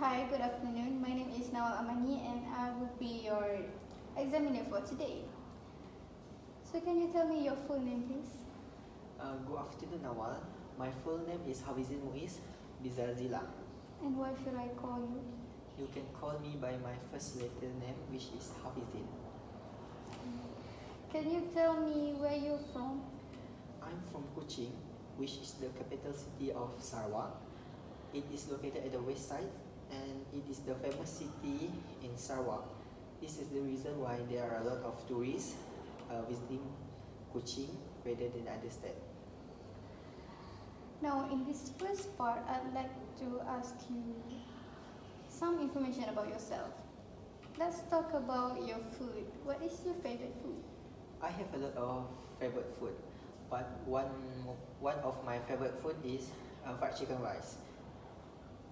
Hi, good afternoon. My name is Nawal Amani and I will be your examiner for today. So can you tell me your full name, please? Good afternoon, Nawal. My full name is Hafizin Zalazilah. And what should I call you? You can call me by my first letter name, which is Hafizin. Can you tell me where you're from? I'm from Kuching, which is the capital city of Sarawak. It is located at the west side and it is the famous city in Sarawak. This is the reason why there are a lot of tourists visiting Kuching rather than other state. Now, in this first part, I'd like to ask you some information about yourself. Let's talk about your food. What is your favorite food? I have a lot of favorite food, but one of my favorite food is fried chicken rice.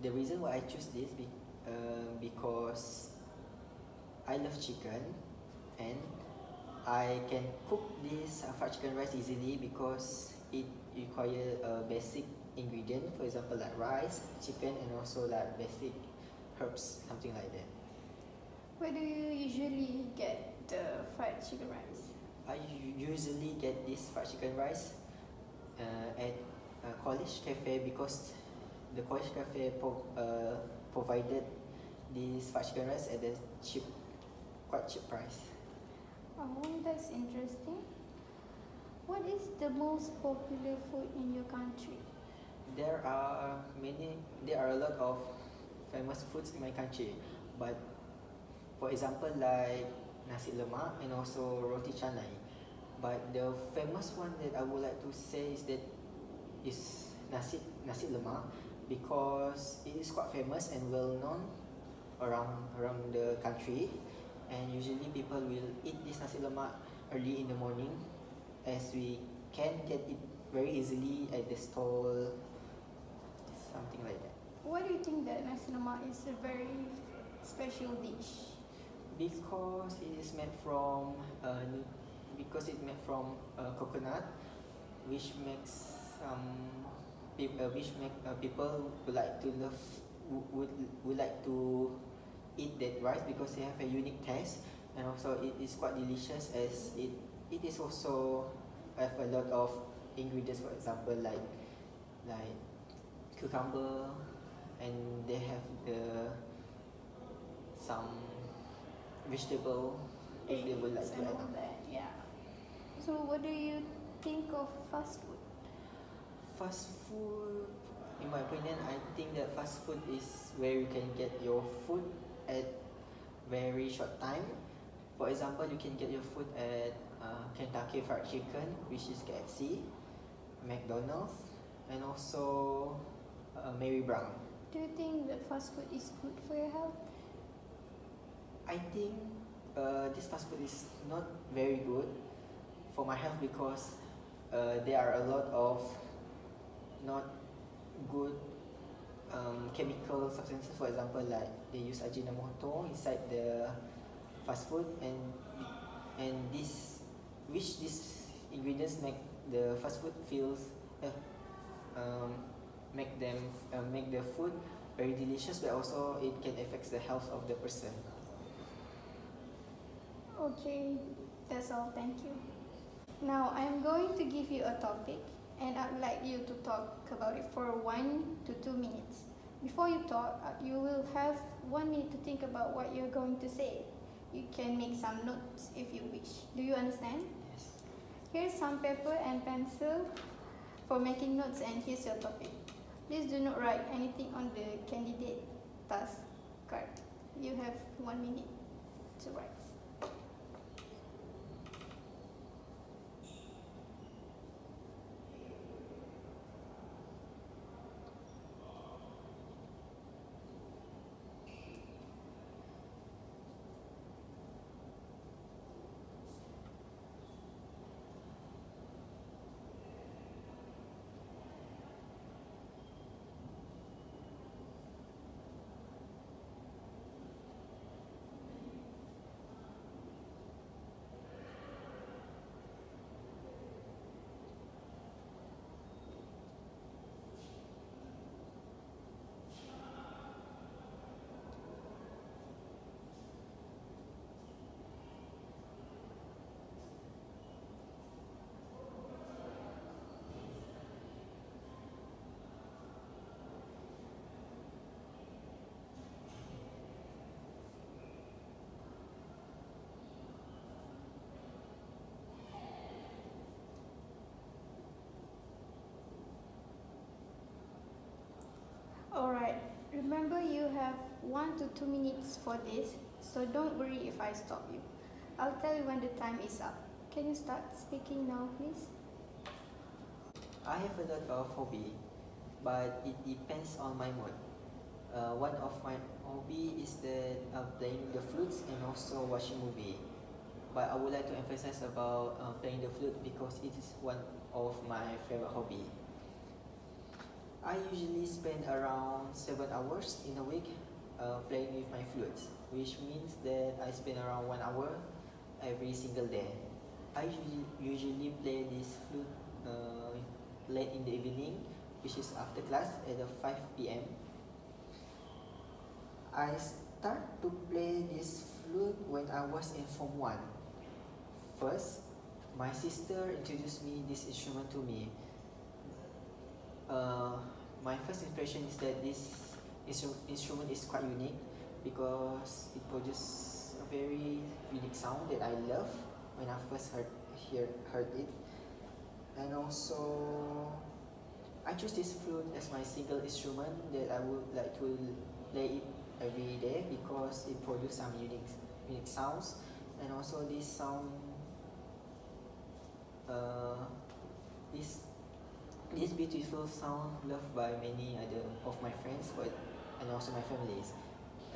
The reason why I choose this because I love chicken and I can cook this fried chicken rice easily because it requires a basic ingredient, for example like rice, chicken, and also like basic herbs, something like that. Where do you usually get the fried chicken rice? I usually get this fried chicken rice at College Cafe because the College Cafe provided this fried chicken rice at a quite cheap price. Oh, that's interesting. What is the most popular food in your country? There are a lot of famous foods in my country, but for example like nasi lemak and also roti canai. But the famous one that I would like to say is nasi lemak because it is quite famous and well known around the country, and usually people will eat this nasi lemak early in the morning as we can get it very easily at the stall, something like that. Why do you think that nasi lemak is a very special dish? Because it is made from coconut, which makes people would like to love would like to eat that rice because they have a unique taste, and also it is quite delicious as it is also have a lot of ingredients, for example like cucumber, and they have some vegetable if they would like to and add all on. that, yeah. So what do you think of fast food? Fast food, in my opinion, I think that fast food is where you can get your food at very short time. For example, you can get your food at Kentucky Fried Chicken, which is KFC, McDonald's, and also Mary Brown. Do you think that fast food is good for your health? I think this fast food is not very good for my health because there are a lot of not good chemical substances. For example, like they use ajinomoto inside the fast food, and these ingredients make the fast food make the food very delicious, but also it can affect the health of the person. Okay, that's all. Thank you. Now I'm going to give you a topic and I'd like you to talk about it for 1 to 2 minutes. Before you talk, you will have 1 minute to think about what you're going to say. You can make some notes if you wish. Do you understand? Yes. Here's some paper and pencil for making notes, and here's your topic. Please do not write anything on the candidate task card. You have 1 minute to write. Alright, remember you have 1 to 2 minutes for this, so don't worry if I stop you. I'll tell you when the time is up. Can you start speaking now, please? I have a lot of hobby, but it depends on my mood. One of my hobby is that playing the flutes and also watching movie. But I would like to emphasize about playing the flute because it is one of my favorite hobby. I usually spend around 7 hours in a week playing with my flutes, which means that I spend around 1 hour every single day. I usually play this flute late in the evening, which is after class at 5 p.m. I start to play this flute when I was in Form 1. First, my sister introduced me this instrument to me. My first impression is that this instrument is quite unique because it produces a very unique sound that I love when I first heard it. And also, I choose this flute as my single instrument that I would like to play it every day because it produces some unique sounds, and also this sound, this beautiful sound loved by many other of my friends, and also my families,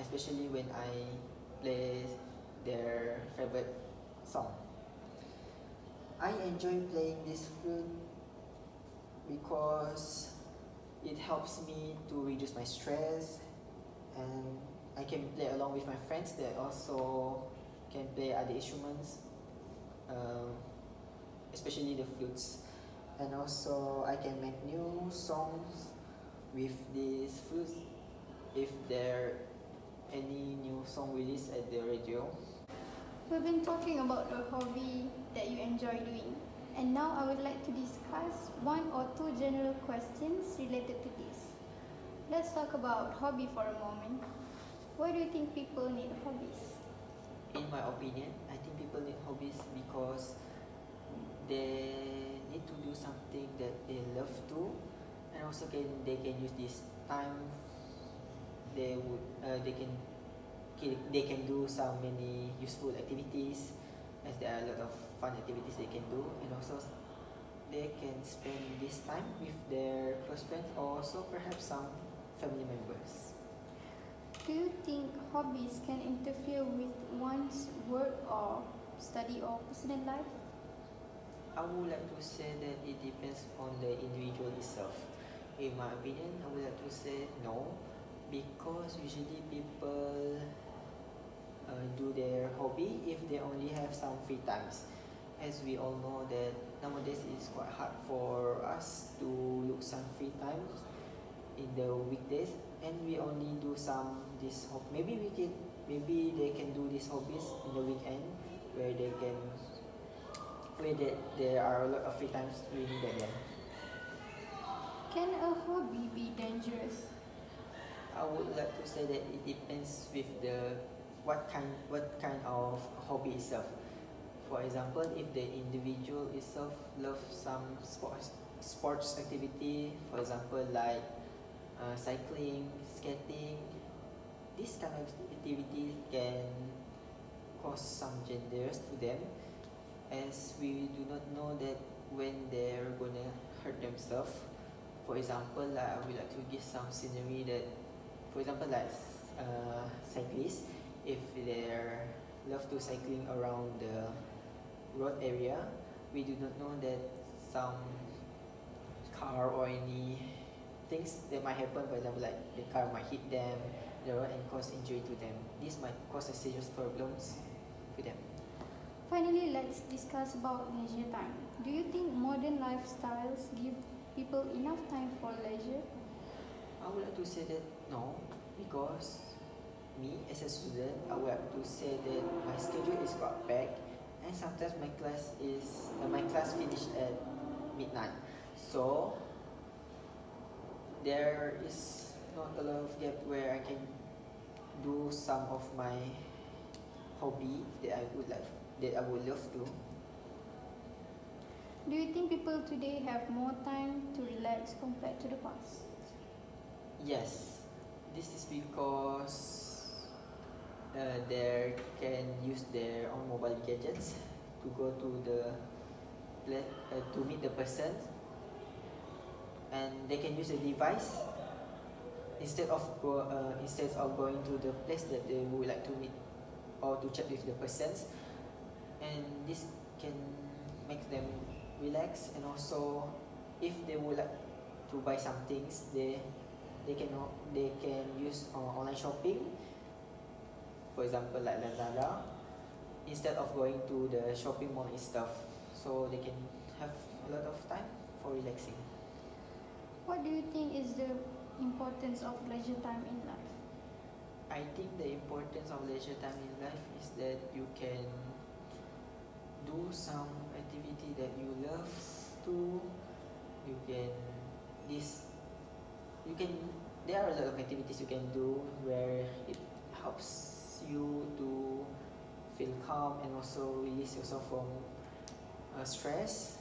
especially when I play their favorite song. I enjoy playing this flute because it helps me to reduce my stress, and I can play along with my friends that also can play other instruments, especially the flutes. And also I can make new songs with these flutes if there any new song released at the radio. We've been talking about a hobby that you enjoy doing, and now I would like to discuss 1 or 2 general questions related to this. Let's talk about hobby for a moment. Why do you think people need hobbies? In my opinion, I think people need hobbies because they need to do something that they love to, and also they can use this time. They can do so many useful activities, as there are a lot of fun activities they can do, and also they can spend this time with their close friends or also perhaps some family members. Do you think hobbies can interfere with one's work or study or personal life? I would like to say that it depends on the individual itself. In my opinion, I would like to say no, because usually people do their hobby if they only have some free times. As we all know that nowadays it's quite hard for us to look some free time in the weekdays, and we only do maybe they can do these hobbies in the weekend where there are a lot of free times during that day. Can a hobby be dangerous? I would like to say that it depends with what kind of hobby itself. For example, if the individual itself loves some sports activity, for example like cycling, skating, this kind of activity can cause some dangers to them, as we do not know that when they're gonna hurt themselves. For example, like I would like to give some scenery that, for example, like cyclists, if they love to cycling around the road area, we do not know that some car or any things that might happen. For example, like the car might hit them, the road, and cause injury to them. This might cause a serious problems to them. Finally, let's discuss about leisure time. Do you think modern lifestyles give people enough time for leisure? I would like to say that no, because me as a student, I would like to say that my schedule is quite packed, and sometimes my class finish at midnight. So there is not a lot of gap where I can do some of my hobby that I would love to. Do you think people today have more time to relax compared to the past? Yes, this is because they can use their own mobile gadgets to go to to meet the person, and they can use a device instead of going to the place that they would like to meet or to chat with the persons, and this can make them relax. And also, if they would like to buy some things, they can use online shopping, for example like Lazada, instead of going to the shopping mall and stuff, so they can have a lot of time for relaxing. What do you think is the importance of leisure time in life? I think the importance of leisure time in life is that you can do some activity that you love to. You can this you can there are a lot of activities you can do where it helps you to feel calm and also release yourself from stress.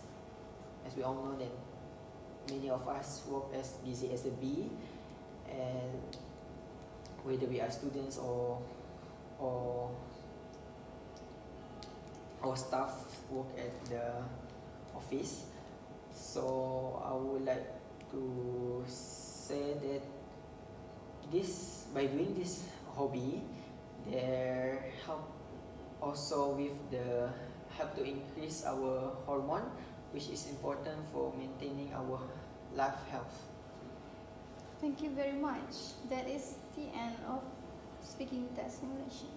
As we all know that many of us work as busy as a bee, and whether we are students or our staff work at the office. So I would like to say that by doing this hobby, they help also with the help to increase our hormone, which is important for maintaining our life health. Thank you very much. That is the end of Speaking Test Simulation.